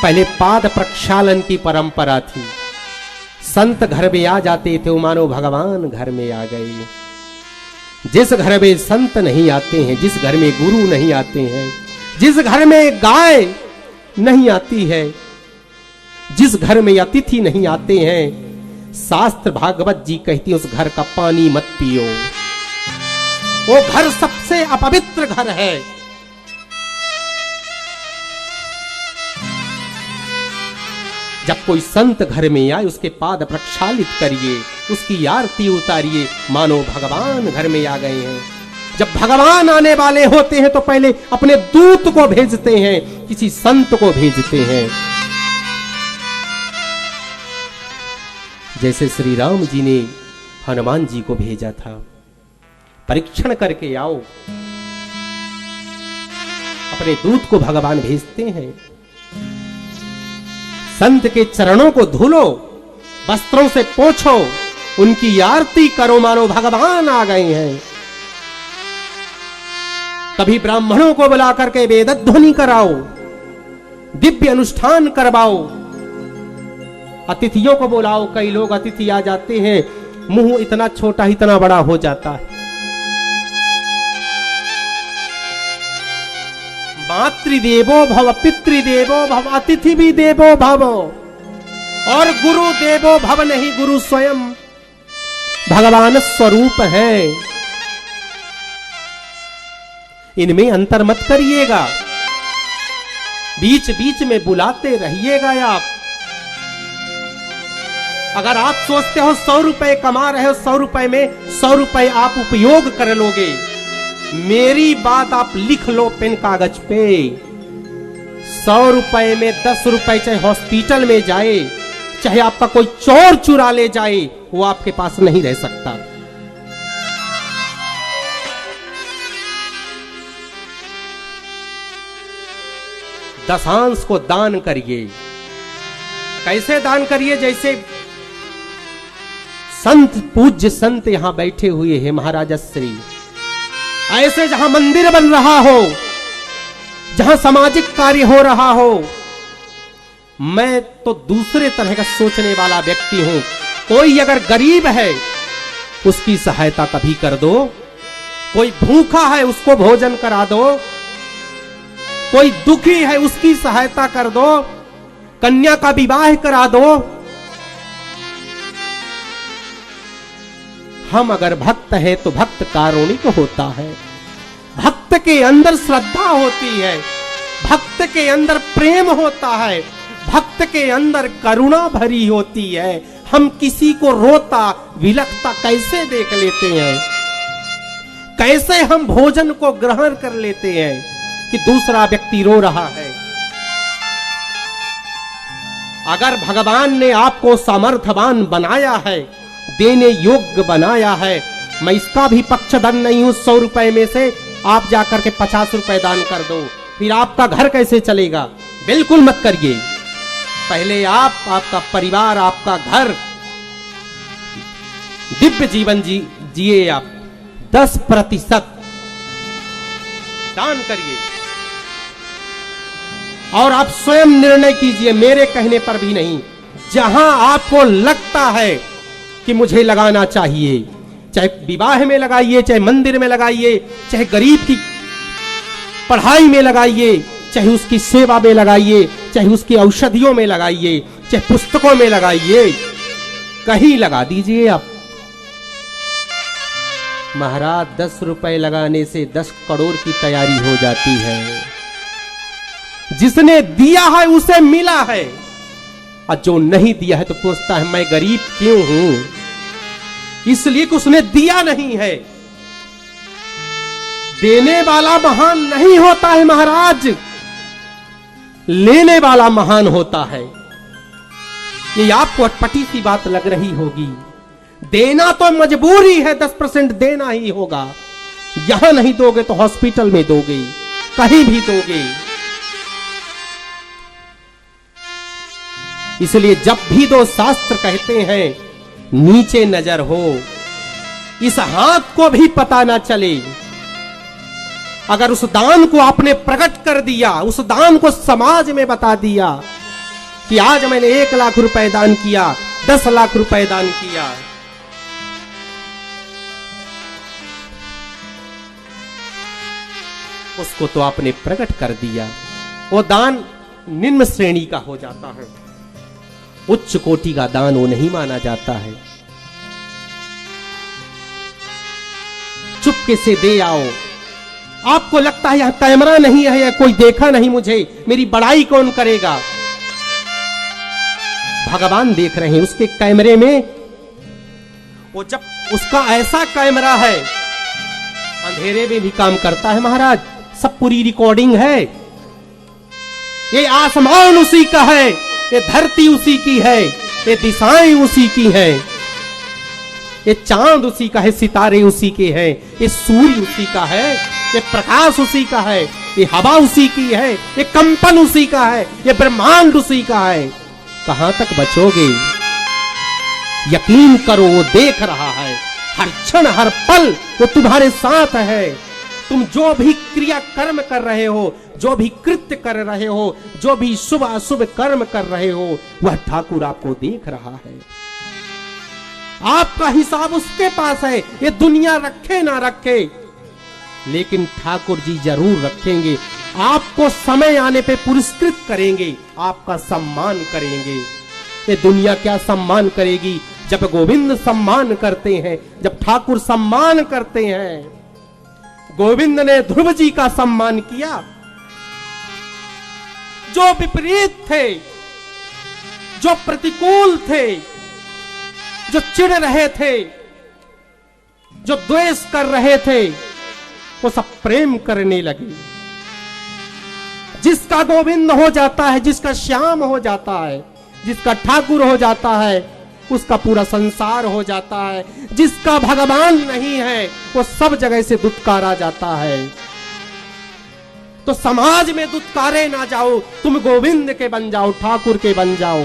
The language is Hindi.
पहले पाद प्रक्षालन की परंपरा थी। संत घर में आ जाते थे, मानो भगवान घर में आ गए। जिस घर में संत नहीं आते हैं, जिस घर में गुरु नहीं आते हैं, जिस घर में गाय नहीं आती है, जिस घर में अतिथि नहीं आते हैं, शास्त्र भागवत जी कहती है उस घर का पानी मत पियो, वो घर सबसे अपवित्र घर है। जब कोई संत घर में आए उसके पाद प्रक्षालित करिए, उसकी आरती उतारिए, मानो भगवान घर में आ गए हैं। जब भगवान आने वाले होते हैं तो पहले अपने दूत को भेजते हैं, किसी संत को भेजते हैं। जैसे श्री राम जी ने हनुमान जी को भेजा था, परीक्षण करके आओ। अपने दूत को भगवान भेजते हैं। संत के चरणों को धुलो, वस्त्रों से पोंछो, उनकी आरती करो, मानो भगवान आ गए हैं। कभी ब्राह्मणों को बुला करके वेद ध्वनि कराओ, दिव्य अनुष्ठान करवाओ, अतिथियों को बुलाओ। कई लोग अतिथि आ जाते हैं, मुंह इतना छोटा इतना बड़ा हो जाता है। मातृदेवो भव, पितृदेवो भव, अतिथि भी देवो भव, और गुरु देवो भव नहीं, गुरु स्वयं भगवान स्वरूप है। इनमें अंतर मत करिएगा, बीच बीच में बुलाते रहिएगा आप। अगर आप सोचते हो 100 रुपए कमा रहे हो, 100 रुपए में 100 रुपए आप उपयोग कर लोगे, मेरी बात आप लिख लो पेन कागज पे। 100 रुपए में 10 रुपए चाहे हॉस्पिटल में जाए, चाहे आपका कोई चोर चुरा ले जाए, वो आपके पास नहीं रह सकता। दशांश को दान करिए। कैसे दान करिए? जैसे संत, पूज्य संत यहां बैठे हुए हैं, महाराज श्री, ऐसे जहां मंदिर बन रहा हो, जहां सामाजिक कार्य हो रहा हो, मैं तो दूसरे तरह का सोचने वाला व्यक्ति हूं। कोई अगर गरीब है उसकी सहायता कभी कर दो, कोई भूखा है उसको भोजन करा दो, कोई दुखी है उसकी सहायता कर दो, कन्या का विवाह करा दो। हम अगर भक्त हैं तो भक्त कारुणिक होता है, भक्त के अंदर श्रद्धा होती है, भक्त के अंदर प्रेम होता है, भक्त के अंदर करुणा भरी होती है। हम किसी को रोता विलखता कैसे देख लेते हैं, कैसे हम भोजन को ग्रहण कर लेते हैं कि दूसरा व्यक्ति रो रहा है। अगर भगवान ने आपको सामर्थ्यवान बनाया है, देने योग्य बनाया है, मैं इसका भी पक्षधर नहीं हूं। 100 रुपए में से आप जाकर के 50 रुपए दान कर दो, फिर आपका घर कैसे चलेगा? बिल्कुल मत करिए। पहले आप, आपका परिवार, आपका घर दिव्य जीवन जिए। आप 10% दान करिए और आप स्वयं निर्णय कीजिए, मेरे कहने पर भी नहीं। जहां आपको लगता है कि मुझे लगाना चाहिए, चाहे विवाह में लगाइए, चाहे मंदिर में लगाइए, चाहे गरीब की पढ़ाई में लगाइए, चाहे उसकी सेवा में लगाइए, चाहे उसकी औषधियों में लगाइए, चाहे पुस्तकों में लगाइए, कहीं लगा दीजिए आप। महाराज 10 रुपए लगाने से 10 करोड़ की तैयारी हो जाती है। जिसने दिया है उसे मिला है, और जो नहीं दिया है तो पूछता है मैं गरीब क्यों हूं? इसलिए कि उसने दिया नहीं है। देने वाला महान नहीं होता है महाराज, लेने वाला महान होता है। ये आपको अटपटी सी बात लग रही होगी, देना तो मजबूरी है, 10% देना ही होगा। यहां नहीं दोगे तो हॉस्पिटल में दोगे, कहीं भी दोगे। इसलिए जब भी दो शास्त्र कहते हैं नीचे नजर हो, इस हाथ को भी पता ना चले। अगर उस दान को आपने प्रकट कर दिया, उस दान को समाज में बता दिया, कि आज मैंने 1 लाख रुपए दान किया, 10 लाख रुपए दान किया। उसको तो आपने प्रकट कर दिया। वो दान निम्न श्रेणी का हो जाता है, उच्च कोटि का दान वो नहीं माना जाता है। चुपके से दे आओ। आपको लगता है यहां कैमरा नहीं है या कोई देखा नहीं मुझे, मेरी बड़ाई कौन करेगा? भगवान देख रहे हैं उसके कैमरे में। वो जब उसका ऐसा कैमरा है, अंधेरे में भी काम करता है महाराज, सब पूरी रिकॉर्डिंग है। ये आसमान उसी का है, ये धरती उसी की है, ये दिशाएं उसी की हैं, ये चांद उसी का है, सितारे उसी के हैं, ये सूर्य उसी का है, ये प्रकाश उसी का है, ये हवा उसी की है, ये कंपन उसी का है, ये ब्रह्मांड उसी का है। कहां तक बचोगे? यकीन करो वो देख रहा है, हर क्षण हर पल वो तुम्हारे साथ है। तुम जो भी क्रिया कर्म कर रहे हो, जो भी कृत्य कर रहे हो, जो भी शुभ अशुभ कर्म कर रहे हो, वह ठाकुर आपको देख रहा है। आपका हिसाब उसके पास है। ये दुनिया रखे ना रखे, लेकिन ठाकुर जी जरूर रखेंगे। आपको समय आने पे पुरस्कृत करेंगे, आपका सम्मान करेंगे। ये दुनिया क्या सम्मान करेगी? जब गोविंद सम्मान करते हैं, जब ठाकुर सम्मान करते हैं। गोविंद ने ध्रुव जी का सम्मान किया। जो विपरीत थे, जो प्रतिकूल थे, जो चिढ़ रहे थे, जो द्वेष कर रहे थे, वो सब प्रेम करने लगे। जिसका गोविंद हो जाता है, जिसका श्याम हो जाता है, जिसका ठाकुर हो जाता है, उसका पूरा संसार हो जाता है। जिसका भगवान नहीं है, वो सब जगह से दुत्कारा जाता है। तो समाज में दुत्कारे ना जाओ, तुम गोविंद के बन जाओ, ठाकुर के बन जाओ।